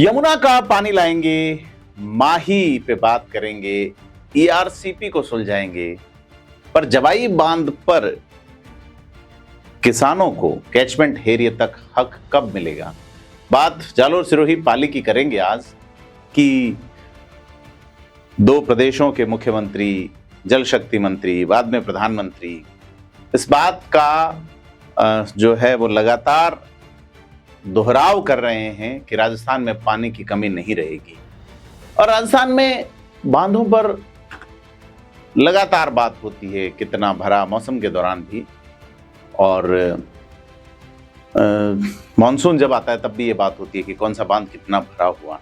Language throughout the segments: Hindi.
यमुना का पानी लाएंगे, माही पे बात करेंगे, ईआरसीपी को सुलझाएंगे, पर जवाई बांध पर किसानों को कैचमेंट एरिया तक हक कब मिलेगा। बात जालोर सिरोही पाली की करेंगे आज कि दो प्रदेशों के मुख्यमंत्री, जल शक्ति मंत्री, बाद में प्रधानमंत्री इस बात का जो है वो लगातार दोहराव कर रहे हैं कि राजस्थान में पानी की कमी नहीं रहेगी। और राजस्थान में बांधों पर लगातार बात होती है, कितना भरा मौसम के दौरान भी, और मानसून जब आता है तब भी ये बात होती है कि कौन सा बांध कितना भरा हुआ है।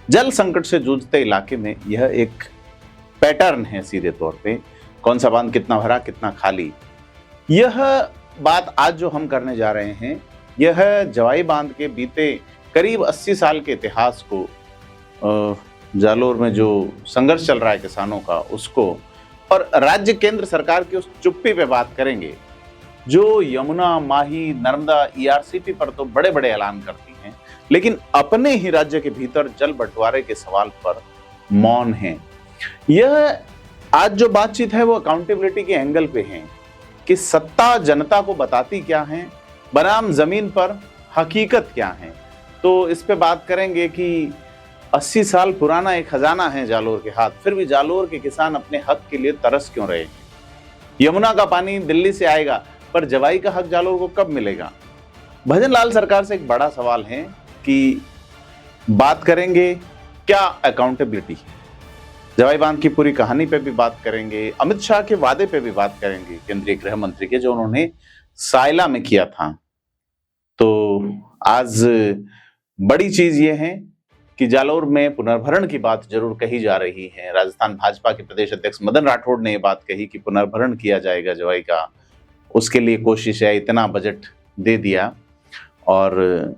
जल संकट से जूझते इलाके में यह एक पैटर्न है सीधे तौर पे, कौन सा बांध कितना भरा कितना खाली। यह बात आज जो हम करने जा रहे हैं यह जवाई बांध के बीते करीब 80 साल के इतिहास को, जालोर में जो संघर्ष चल रहा है किसानों का उसको, और राज्य केंद्र सरकार की उस चुप्पी पे बात करेंगे जो यमुना, माही, नर्मदा, ईआरसीपी पर तो बड़े बड़े ऐलान करती हैं, लेकिन अपने ही राज्य के भीतर जल बंटवारे के सवाल पर मौन है। यह आज जो बातचीत है वो अकाउंटेबिलिटी के एंगल पे है कि सत्ता जनता को बताती क्या है, बनाम जमीन पर हकीकत क्या है। तो इस पे बात करेंगे कि 80 साल पुराना एक खजाना है जालोर के हाथ, फिर भी जालोर के किसान अपने हक के लिए तरस क्यों रहे हैं। यमुना का पानी दिल्ली से आएगा पर जवाई का हक जालोर को कब मिलेगा। भजन लाल सरकार से एक बड़ा सवाल है कि बात करेंगे क्या अकाउंटेबिलिटी, जवाई बांध की पूरी कहानी पे भी बात करेंगे, अमित शाह के वादे पे भी बात करेंगे, केंद्रीय गृह मंत्री के, जो उन्होंने सायला में किया था। तो आज बड़ी चीज ये है कि जालोर में पुनर्भरण की बात जरूर कही जा रही है। राजस्थान भाजपा के प्रदेश अध्यक्ष मदन राठौड़ ने ये बात कही कि पुनर्भरण किया जाएगा जवाई का, उसके लिए कोशिश है, इतना बजट दे दिया और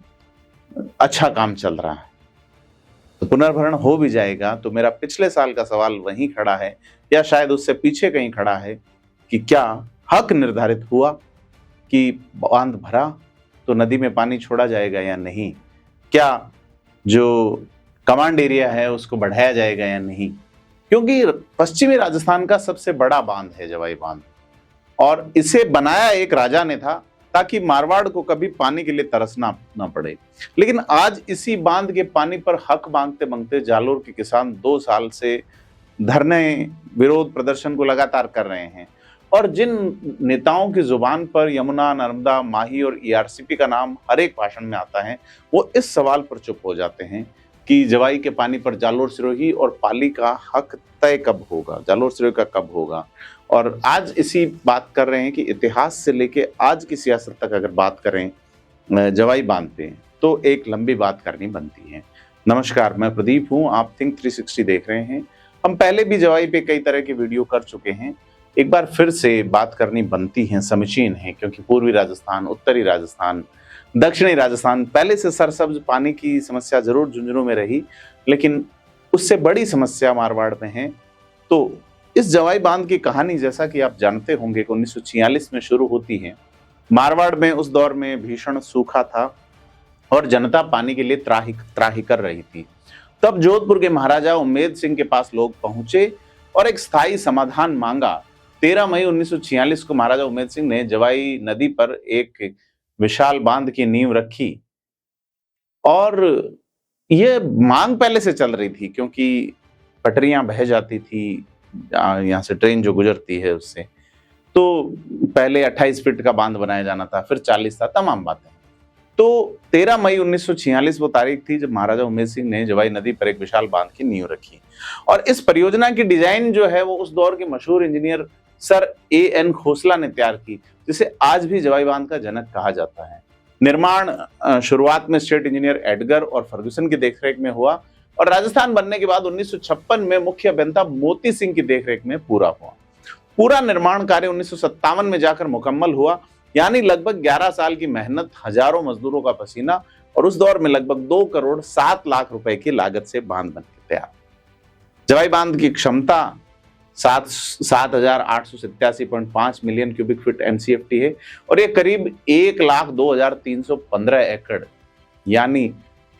अच्छा काम चल रहा है, तो पुनर्भरण हो भी जाएगा। तो मेरा पिछले साल का सवाल वहीं खड़ा है, या शायद उससे पीछे कहीं खड़ा है, कि क्या हक निर्धारित हुआ कि बांध भरा तो नदी में पानी छोड़ा जाएगा या नहीं, क्या जो कमांड एरिया है उसको बढ़ाया जाएगा या नहीं, क्योंकि पश्चिमी राजस्थान का सबसे बड़ा बांध है जवाई बांध, और इसे बनाया एक राजा ने था ताकि मारवाड़ को कभी पानी के लिए तरसना ना पड़े। लेकिन आज इसी बांध के पानी पर हक मांगते मांगते जालोर के किसान 2 साल से धरने, विरोध प्रदर्शन को लगातार कर रहे हैं, और जिन नेताओं की जुबान पर यमुना, नर्मदा, माही और ईआरसीपी का नाम हर एक भाषण में आता है, वो इस सवाल पर चुप हो जाते हैं कि जवाई के पानी पर जालोर सिरोही और पाली का हक तय कब होगा, जालोर सिरोही का कब होगा। और आज इसी बात कर रहे हैं कि इतिहास से लेके आज की सियासत तक अगर बात करें जवाई बांध पे, तो एक लंबी बात करनी बनती है। नमस्कार, मैं प्रदीप हूं, आप थिंक 360 देख रहे हैं। हम पहले भी जवाई पे कई तरह के वीडियो कर चुके हैं, एक बार फिर से बात करनी बनती है, समीचीन है, क्योंकि पूर्वी राजस्थान, उत्तरी राजस्थान, दक्षिणी राजस्थान पहले से सरसब्ज पानी की समस्या जरूर झुंझुनू में रही, लेकिन उससे बड़ी समस्या मारवाड़ में है। तो इस जवाई बांध की कहानी, जैसा कि आप जानते होंगे, 1946 में शुरू होती है। मारवाड़ में उस दौर में भीषण सूखा था और जनता पानी के लिए त्राही कर रही थी। तब जोधपुर के महाराजा उम्मेद सिंह के पास लोग पहुंचे और एक स्थायी समाधान मांगा। 13 मई 1946 को महाराजा उम्मेद सिंह ने जवाई नदी पर एक विशाल बांध की नींव रखी, और यह मांग पहले से चल रही थी क्योंकि पटरियां बह जाती थी, यहाँ से ट्रेन जो गुजरती है उससे, तो पहले 28 फीट का बांध बनाया जाना था, फिर 40 था, तमाम बातें। तो 13 मई 1946 वो तारीख थी जब महाराजा उम्मेद सिंह ने जवाई नदी पर एक विशाल बांध की नींव रखी, और इस परियोजना की डिजाइन जो है वो उस दौर के मशहूर इंजीनियर सर A.N. खोसला ने तैयार की, जिसे आज भी जवाई बांध का जनक कहा जाता है। निर्माण शुरुआत में स्टेट इंजीनियर एडगर और फर्गुसन की देखरेख में हुआ, और राजस्थान बनने के बाद 1956 में मुख्य अभियंता मोती सिंह की देखरेख में पूरा हुआ। पूरा निर्माण कार्य 1957 में जाकर मुकम्मल हुआ, यानी लगभग 11 साल की मेहनत, हजारों मजदूरों का पसीना, और उस दौर में लगभग 2 करोड़ 7 लाख रुपए की लागत से बांध बन के तैयार। जवाई बांध की क्षमता 7,887.5 मिलियन क्यूबिक फीट MCFT है, और ये करीब 1,02,315 एकड़ यानी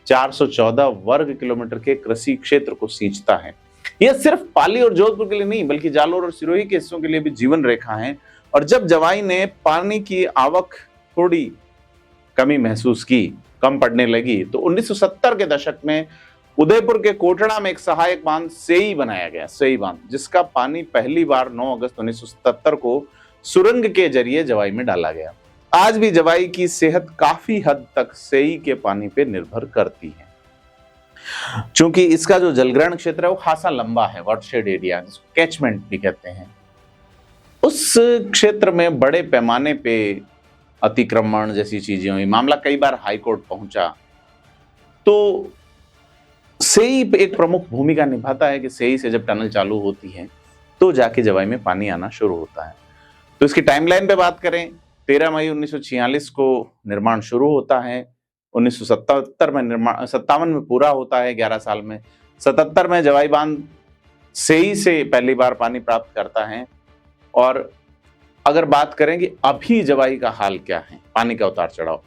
414 वर्ग किलोमीटर के कृषि क्षेत्र को सींचता है। यह सिर्फ पाली और जोधपुर के लिए नहीं बल्कि जालोर और सिरोही के हिस्सों के लिए भी जीवन रेखा है। और जब जवाई ने पानी की आवक थोड़ी कमी महसूस की, कम पड़ने लगी, तो 1970 के दशक में उदयपुर के कोटड़ा में एक सहायक बांध सेई बनाया गया, सेई बांध, जिसका पानी पहली बार 9 अगस्त 1977 को सुरंग के जरिए जवाई में डाला गया। आज भी जवाई की सेहत काफी हद तक सेई के पानी पे निर्भर करती है। चूंकि इसका जो जलग्रहण क्षेत्र है वो खासा लंबा है, वाटरशेड एरिया जिसको कैचमेंट भी कहते हैं, उस क्षेत्र में बड़े पैमाने पे अतिक्रमण जैसी चीजें हुई, मामला कई बार हाईकोर्ट पहुंचा। तो सेई एक प्रमुख भूमिका निभाता है कि सेई से जब टनल चालू होती है तो जाके जवाई में पानी आना शुरू होता है। तो इसकी टाइमलाइन पे बात करें, 13 मई 1946 को निर्माण शुरू होता है, 1977 में निर्माण, 57 में पूरा होता है 11 साल में, 77 में जवाई बांध सेई से पहली बार पानी प्राप्त करता है। और अगर बात करें कि अभी जवाई का हाल क्या है, पानी का उतार चढ़ाव,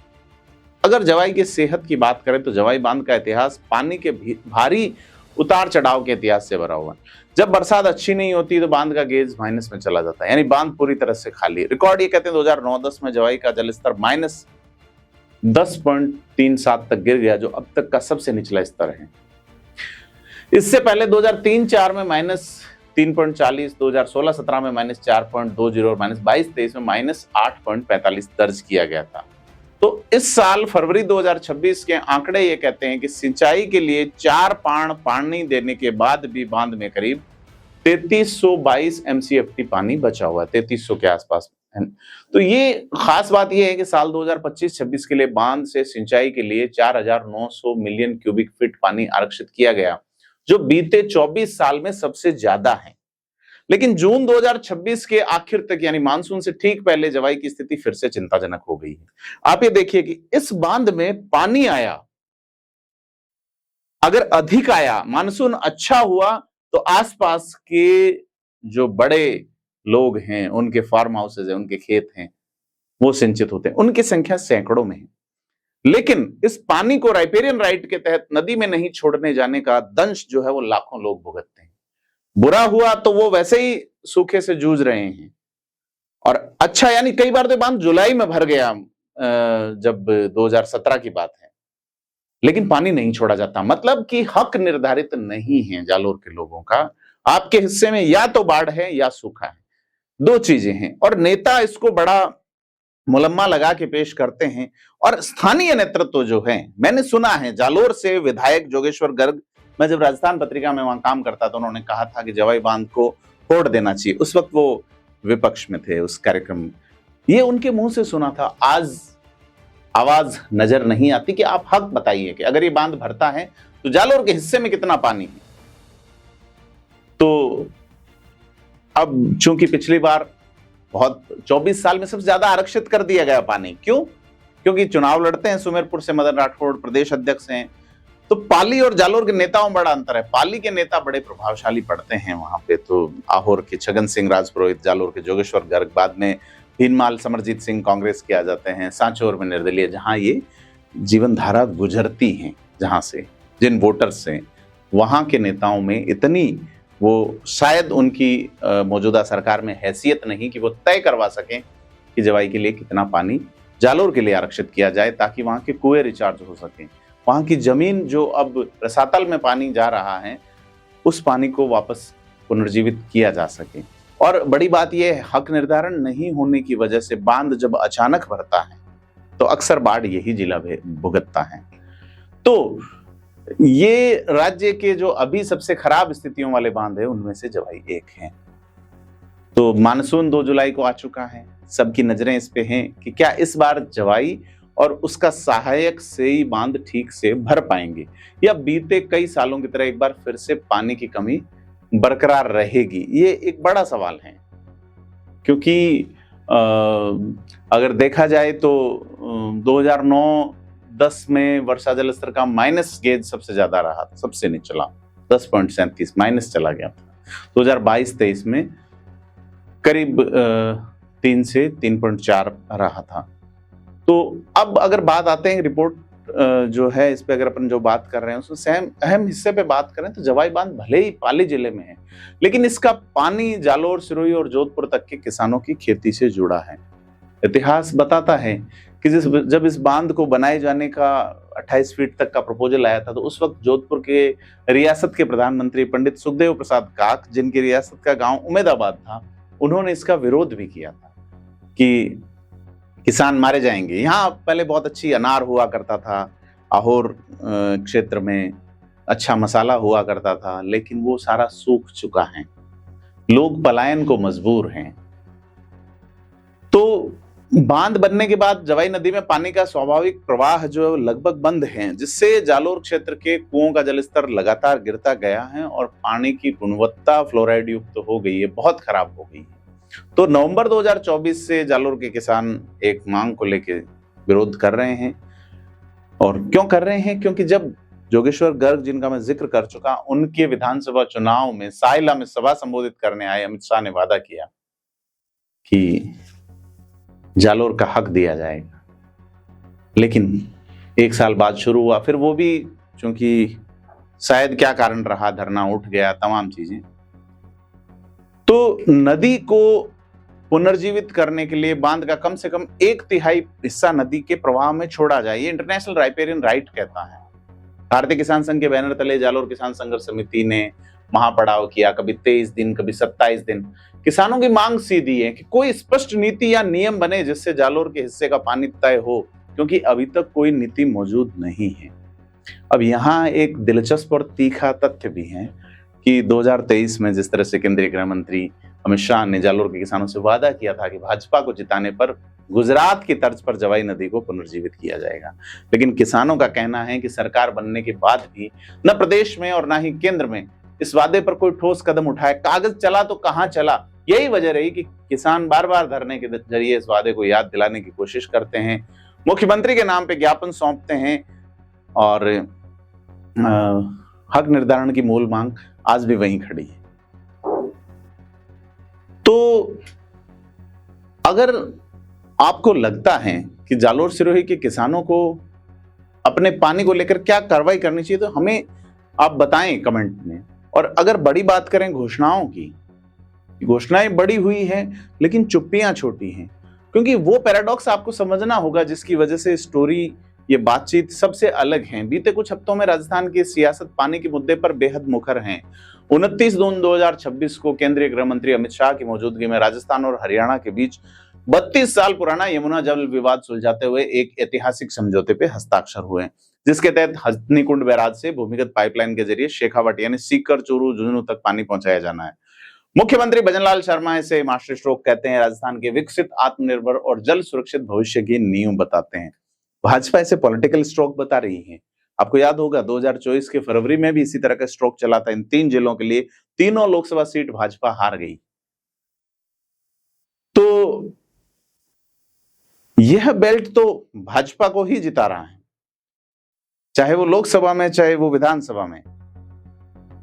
अगर जवाई की सेहत की बात करें तो जवाई बांध का इतिहास पानी के भारी उतार चढ़ाव के इतिहास से भरा हुआ है। जब बरसात अच्छी नहीं होती तो बांध का गेज माइनस में चला जाता है, यानी बांध पूरी तरह से खाली। रिकॉर्ड ये कहते हैं 2009-10 में जवाई का जलस्तर -10.37 तक गिर गया, जो अब तक का सबसे निचला स्तर है। इससे पहले 2003-04 में -3.40, 2016-17 में -4.20 और -22-23 में -8.45 दर्ज किया गया था। तो इस साल फरवरी 2026 के आंकड़े ये कहते हैं कि सिंचाई के लिए 4 पाण पानी देने के बाद भी बांध में करीब 3322 MCFT पानी बचा हुआ है, 3300 के आसपास है। तो ये खास बात ये है कि साल 2025-26 के लिए बांध से सिंचाई के लिए 4900 मिलियन क्यूबिक फीट पानी आरक्षित किया गया, जो बीते 24 साल में सबसे ज्यादा है। लेकिन जून 2026 के आखिर तक यानी मानसून से ठीक पहले जवाई की स्थिति फिर से चिंताजनक हो गई है। आप ये देखिए कि इस बांध में पानी आया, अगर अधिक आया, मानसून अच्छा हुआ, तो आसपास के जो बड़े लोग हैं, उनके फार्म हाउसेज हैं, उनके खेत हैं, वो सिंचित होते हैं, उनकी संख्या सैकड़ों में है। लेकिन इस पानी को राइपेरियन राइट के तहत नदी में नहीं छोड़ने जाने का दंश जो है वो लाखों लोग भुगतते हैं। बुरा हुआ तो वो वैसे ही सूखे से जूझ रहे हैं, और अच्छा यानी कई बार तो बांध जुलाई में भर गया, जब 2017 की बात है, लेकिन पानी नहीं छोड़ा जाता। मतलब कि हक निर्धारित नहीं है जालोर के लोगों का। आपके हिस्से में या तो बाढ़ है या सूखा है, दो चीजें हैं, और नेता इसको बड़ा मुलम्मा लगा के पेश करते हैं। और स्थानीय नेतृत्व जो है, मैंने सुना है जालोर से विधायक जोगेश्वर गर्ग, मैं जब राजस्थान पत्रिका में वहां काम करता था, उन्होंने कहा था कि जवाई बांध को फोड़ देना चाहिए। उस वक्त वो विपक्ष में थे उस कार्यक्रम में, ये उनके मुंह से सुना था। आज आवाज नजर नहीं आती कि आप हक बताइए कि अगर ये बांध भरता है तो जालोर के हिस्से में कितना पानी है। तो अब चूंकि पिछली बार बहुत 24 साल में सबसे ज्यादा आरक्षित कर दिया गया पानी, क्यों? क्योंकि चुनाव लड़ते हैं सुमेरपुर से मदन राठौड़, प्रदेश अध्यक्ष हैं, तो पाली और जालोर के नेताओं में बड़ा अंतर है। पाली के नेता बड़े प्रभावशाली पड़ते हैं वहां पे, तो आहोर के छगन सिंह राजपुरोहित, जालोर के जोगेश्वर गर्ग, बाद में भीनमाल समरजीत सिंह कांग्रेस के आ जाते हैं, सांचौर में निर्दलीय, जहां ये जीवन धारा गुजरती हैं, जहां से जिन वोटर्स से, वहां के नेताओं में इतनी वो शायद उनकी मौजूदा सरकार में हैसियत नहीं कि वो तय करवा सकें कि जवाई के लिए कितना पानी जालोर के लिए आरक्षित किया जाए, ताकि वहां के कुएं रिचार्ज हो सकें, वहां की जमीन जो अब रसातल में पानी जा रहा है उस पानी को वापस पुनर्जीवित किया जा सके। और बड़ी बात यह है, हक निर्धारण नहीं होने की वजह से बांध जब अचानक भरता है तो अक्सर बाढ़ यही जिला भुगतता है। तो ये राज्य के जो अभी सबसे खराब स्थितियों वाले बांध है उनमें से जवाई एक है। तो मानसून 2 जुलाई को आ चुका है, सबकी नजरें इस पे हैं कि क्या इस बार जवाई और उसका सहायक सेई बांध ठीक से भर पाएंगे, या बीते कई सालों की तरह एक बार फिर से पानी की कमी बरकरार रहेगी। ये एक बड़ा सवाल है, क्योंकि अगर देखा जाए तो 2009-10 में वर्षा जल स्तर का माइनस गेज सबसे ज्यादा रहा था, सबसे निचला 10.37 माइनस चला गया था। 2022-23 में करीब 3 से 3.4 रहा था। तो अब अगर बात आते हैं रिपोर्ट जो है इस पे अगर अपन जो बात कर रहे हैं उसमें अहम हिस्से पे बात करें तो जवाई बांध भले ही पाली जिले में है, लेकिन इसका पानी जालोर, सिरोही और जोधपुर तक के किसानों की खेती से जुड़ा है। इतिहास बताता है कि जब इस बांध को बनाए जाने का 28 फीट तक का प्रपोजल आया था, तो उस वक्त जोधपुर के रियासत के प्रधानमंत्री पंडित सुखदेव प्रसाद काक, जिनकी रियासत का गांव उमेदाबाद था, उन्होंने इसका विरोध भी किया था कि किसान मारे जाएंगे। यहाँ पहले बहुत अच्छी अनार हुआ करता था, आहोर क्षेत्र में अच्छा मसाला हुआ करता था, लेकिन वो सारा सूख चुका है, लोग पलायन को मजबूर हैं। तो बांध बनने के बाद जवाई नदी में पानी का स्वाभाविक प्रवाह जो लगभग बंद है, जिससे जालोर क्षेत्र के कुओं का जलस्तर लगातार गिरता गया है और पानी की गुणवत्ता फ्लोराइड युक्त हो गई है, बहुत खराब हो गई है। तो नवंबर 2024 से जालोर के किसान एक मांग को लेकर विरोध कर रहे हैं। और क्यों कर रहे हैं? क्योंकि जब जोगेश्वर गर्ग, जिनका मैं जिक्र कर चुका, उनके विधानसभा चुनाव में सायला में सभा संबोधित करने आए अमित शाह ने वादा किया कि जालोर का हक दिया जाएगा, लेकिन एक साल बाद शुरू हुआ, फिर वो भी चूंकि शायद क्या कारण रहा, धरना उठ गया, तमाम चीजें। तो नदी को पुनर्जीवित करने के लिए बांध का कम से कम 1/3 हिस्सा नदी के प्रवाह में छोड़ा जाए, ये इंटरनेशनल राइपेरियन राइट कहता है। भारतीय किसान संघ के बैनर तले जालोर किसान संघर्ष समिति ने महापड़ाव किया, कभी 23 दिन, कभी 27 दिन। किसानों की मांग सीधी है कि कोई स्पष्ट नीति या नियम बने जिससे जालोर के हिस्से का पानी तय हो, क्योंकि अभी तक कोई नीति मौजूद नहीं है। अब यहाँ एक दिलचस्प और तीखा तथ्य भी है कि 2023 में जिस तरह से केंद्रीय गृह मंत्री अमित शाह ने जालोर के किसानों से वादा किया था कि भाजपा को जिताने पर गुजरात की तर्ज पर जवाई नदी को पुनर्जीवित किया जाएगा, लेकिन किसानों का कहना है कि सरकार बनने के बाद भी न प्रदेश में और न ही केंद्र में इस वादे पर कोई ठोस कदम उठाए। कागज चला तो कहां चला, यही वजह रही कि किसान बार बार धरने के जरिए इस वादे को याद दिलाने की कोशिश करते हैं, मुख्यमंत्री के नाम पे ज्ञापन सौंपते हैं, और हक निर्धारण की मूल मांग आज भी वहीं खड़ी है। तो अगर आपको लगता है कि जालोर सिरोही के किसानों को अपने पानी को लेकर क्या कार्रवाई करनी चाहिए, तो हमें आप बताएं कमेंट में। और अगर बड़ी बात करें घोषणाओं की, घोषणाएं बड़ी हुई हैं लेकिन चुप्पियां छोटी हैं, क्योंकि वो पैराडॉक्स आपको समझना होगा जिसकी वजह से स्टोरी, ये बातचीत सबसे अलग है। बीते कुछ हफ्तों में राजस्थान की सियासत पानी के मुद्दे पर बेहद मुखर है। 29 जून 2026 को केंद्रीय गृह मंत्री अमित शाह की मौजूदगी में राजस्थान और हरियाणा के बीच 32 साल पुराना यमुना जल विवाद सुलझाते हुए एक ऐतिहासिक समझौते पे हस्ताक्षर हुए, जिसके तहत हथनीकुंड बैराज से भूमिगत पाइपलाइन के जरिए शेखावाटी यानी सीकर, चूरू, झुंझुनू तक पानी पहुंचाया जाना है। मुख्यमंत्री भजनलाल शर्मा इसे मास्टर स्ट्रोक कहते हैं, राजस्थान के विकसित, आत्मनिर्भर और जल सुरक्षित भविष्य की नींव बताते हैं। भाजपा इसे पॉलिटिकल स्ट्रोक बता रही है। आपको याद होगा 2024 के फरवरी में भी इसी तरह का स्ट्रोक चला था। इन 3 जिलों के लिए तीनों लोकसभा सीट भाजपा हार गई। तो यह बेल्ट तो भाजपा को ही जिता रहा है, चाहे वो लोकसभा में, चाहे वो विधानसभा में।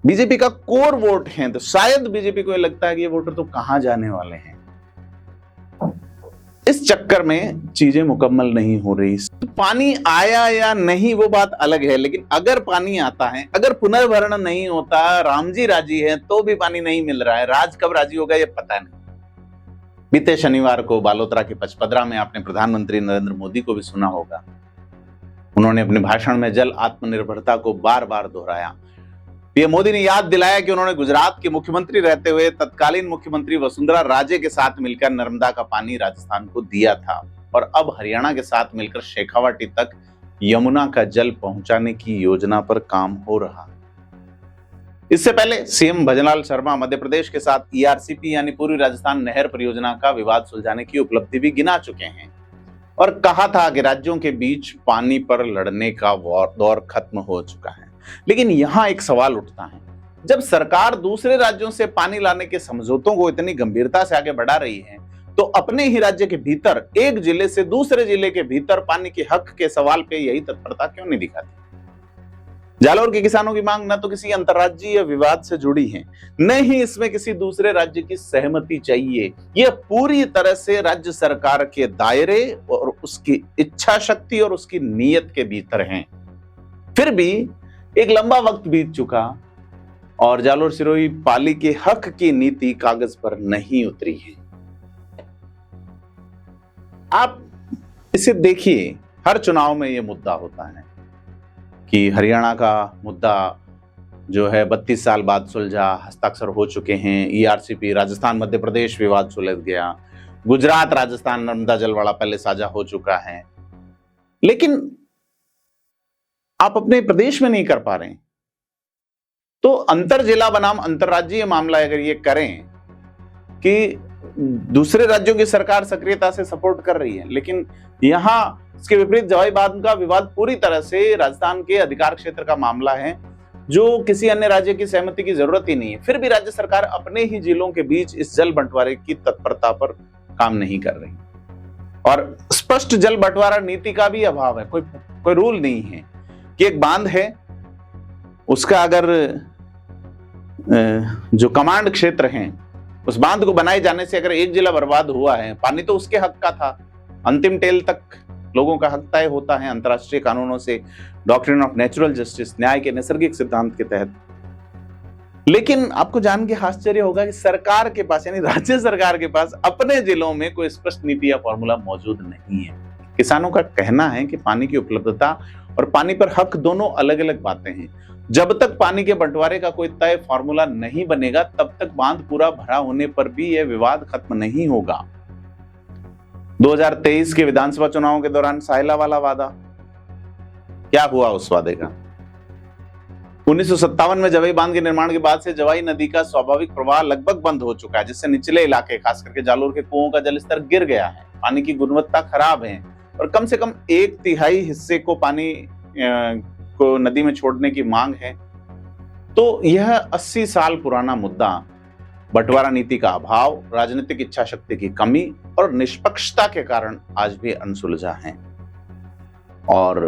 बीजेपी का कोर वोट है, तो शायद बीजेपी को यह लगता है कि ये वोटर तो कहां जाने वाले हैं। इस चक्कर में चीजें मुकम्मल नहीं हो रही। पानी आया या नहीं वो बात अलग है, लेकिन अगर पानी आता है, अगर पुनर्भरण नहीं होता, राम जी राजी है तो भी पानी नहीं मिल रहा है। राज कब राजी होगा ये पता नहीं। बीते शनिवार को बालोतरा के पचपदरा में आपने प्रधानमंत्री नरेंद्र मोदी को भी सुना होगा। उन्होंने अपने भाषण में जल आत्मनिर्भरता को बार बार दोहराया। पीएम मोदी ने याद दिलाया कि उन्होंने गुजरात के मुख्यमंत्री रहते हुए तत्कालीन मुख्यमंत्री वसुंधरा राजे के साथ मिलकर नर्मदा का पानी राजस्थान को दिया था, और अब हरियाणा के साथ मिलकर शेखावाटी तक यमुना का जल पहुंचाने की योजना पर काम हो रहा। इससे पहले सीएम भजनलाल शर्मा मध्य प्रदेश के साथ ईआरसीपी यानी पूर्वी राजस्थान नहर परियोजना का विवाद सुलझाने की उपलब्धि भी गिना चुके हैं, और कहा था कि राज्यों के बीच पानी पर लड़ने का दौर खत्म हो चुका है। लेकिन यहां एक सवाल उठता है, जब सरकार दूसरे राज्यों से पानी लाने के समझौतों को इतनी गंभीरता से आगे बढ़ा रही है, तो अपने ही राज्य के भीतर, एक जिले से दूसरे जिले के भीतर पानी के हक के सवाल पे यही तत्परता क्यों नहीं दिखाती? जालौर के किसानों की मांग न तो किसी अंतर्राज्यीय विवाद से जुड़ी है, न ही इसमें किसी दूसरे राज्य की सहमति चाहिए। यह पूरी तरह से राज्य सरकार के दायरे और उसकी इच्छा शक्ति और उसकी नीयत के भीतर हैं। फिर भी एक लंबा वक्त बीत चुका और जालौर सिरोही पाली के हक की नीति कागज पर नहीं उतरी है। आप इसे देखिए, हर चुनाव में यह मुद्दा होता है कि हरियाणा का मुद्दा जो है 32 साल बाद सुलझा, हस्ताक्षर हो चुके हैं। ईआरसीपी, राजस्थान मध्य प्रदेश विवाद सुलझ गया, गुजरात राजस्थान नर्मदा जलवाड़ा पहले साझा हो चुका है, लेकिन आप अपने प्रदेश में नहीं कर पा रहे हैं। तो अंतर जिला बनाम अंतरराज्यीय मामला अगर ये करें कि दूसरे राज्यों की सरकार सक्रियता से सपोर्ट कर रही है, लेकिन यहां इसके विपरीत जवाई बांध का विवाद पूरी तरह से राजस्थान के अधिकार क्षेत्र का मामला है, जो किसी अन्य राज्य की सहमति की जरूरत ही नहीं है। फिर भी राज्य सरकार अपने ही जिलों के बीच इस जल बंटवारे की तत्परता पर काम नहीं कर रही और स्पष्ट जल बंटवारा नीति का भी अभाव है। कोई रूल नहीं है कि एक बांध है, उसका अगर जो कमांड क्षेत्र है, उस बांध को बनाए जाने से अगर एक जिला बर्बाद हुआ है, पानी तो उसके हक का था, अंतिम टेल तक लोगों का हक तय होता है अंतरराष्ट्रीय कानूनों से, डॉक्ट्रिन ऑफ नेचुरल जस्टिस, न्याय के नैसर्गिक सिद्धांत के तहत। लेकिन आपको जान के आश्चर्य होगा कि सरकार के पास, यानी राज्य सरकार के पास अपने जिलों में कोई स्पष्ट नीति या फॉर्मूला मौजूद नहीं है। किसानों का कहना है कि पानी की उपलब्धता और पानी पर हक दोनों अलग अलग बातें हैं। जब तक पानी के बंटवारे का कोई तय फॉर्मूला नहीं बनेगा, तब तक बांध पूरा भरा होने पर भी यह विवाद खत्म नहीं होगा। 2023 के विधानसभा चुनावों के दौरान सायला वाला वादा, क्या हुआ उस वादे का? 1957 में जवाई बांध के निर्माण के बाद से जवाई नदी का स्वाभाविक प्रवाह लगभग बंद हो चुका है, जिससे निचले इलाके, खास करके जालौर के कुओं का जलस्तर गिर गया है, पानी की गुणवत्ता खराब है और कम से कम 1/3 हिस्से को पानी को नदी में छोड़ने की मांग है। तो यह 80 साल पुराना मुद्दा, बंटवारा नीति का अभाव, राजनीतिक इच्छा शक्ति की कमी और निष्पक्षता के कारण आज भी अनसुलझा है और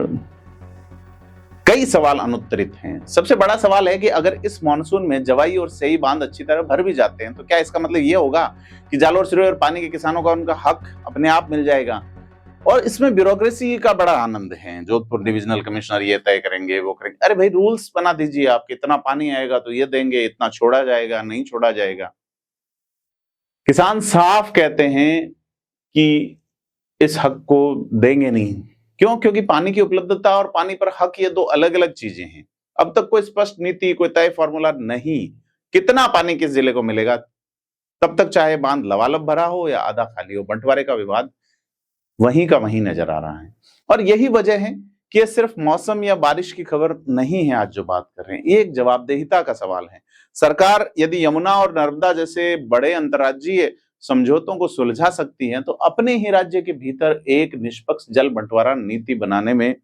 कई सवाल अनुत्तरित हैं। सबसे बड़ा सवाल है कि अगर इस मॉनसून में जवाई और सही बांध अच्छी तरह भर भी जाते हैं, तो क्या इसका मतलब यह होगा कि जालौर सिरोही और पानी के किसानों का उनका हक अपने आप मिल जाएगा? और इसमें ब्यूरोक्रेसी का बड़ा आनंद है। जोधपुर डिविजनल कमिश्नर ये तय करेंगे, वो करेंगे। अरे भाई, रूल्स बना दीजिए, आप कितना पानी आएगा तो ये देंगे, इतना छोड़ा जाएगा, नहीं छोड़ा जाएगा। किसान साफ कहते हैं कि इस हक को देंगे नहीं। क्यों? क्योंकि पानी की उपलब्धता और पानी पर हक, ये दो अलग अलग चीजें हैं। अब तक कोई स्पष्ट नीति, कोई तय फॉर्मूला नहीं। कितना पानी किस जिले को मिलेगा, तब तक चाहे बांध लबालब भरा हो या आधा खाली हो, बंटवारे का विवाद वहीं का वहीं नजर आ रहा है। और यही वजह है कि यह सिर्फ मौसम या बारिश की खबर नहीं है। आज जो बात कर रहे हैं, ये एक जवाबदेहिता का सवाल है। सरकार यदि यमुना और नर्मदा जैसे बड़े अंतर्राज्यीय समझौतों को सुलझा सकती है, तो अपने ही राज्य के भीतर एक निष्पक्ष जल बंटवारा नीति बनाने में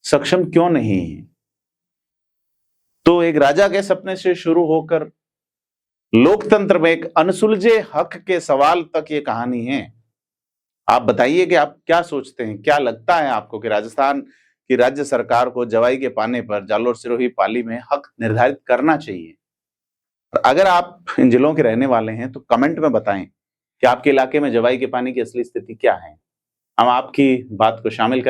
सक्षम क्यों नहीं है? तो एक राजा के सपने से शुरू होकर लोकतंत्र में एक अनसुलझे हक के सवाल तक ये कहानी है। आप बताइए कि आप क्या सोचते हैं, क्या लगता है आपको कि राजस्थान की राज्य सरकार को जवाई के पाने पर जालौर सिरोही पाली में हक निर्धारित करना चाहिए? अगर आप इन जिलों के रहने वाले हैं तो कमेंट में बताएं कि आपके इलाके में जवाई के पानी की असली स्थिति क्या है। हम आपकी बात को शामिल करें।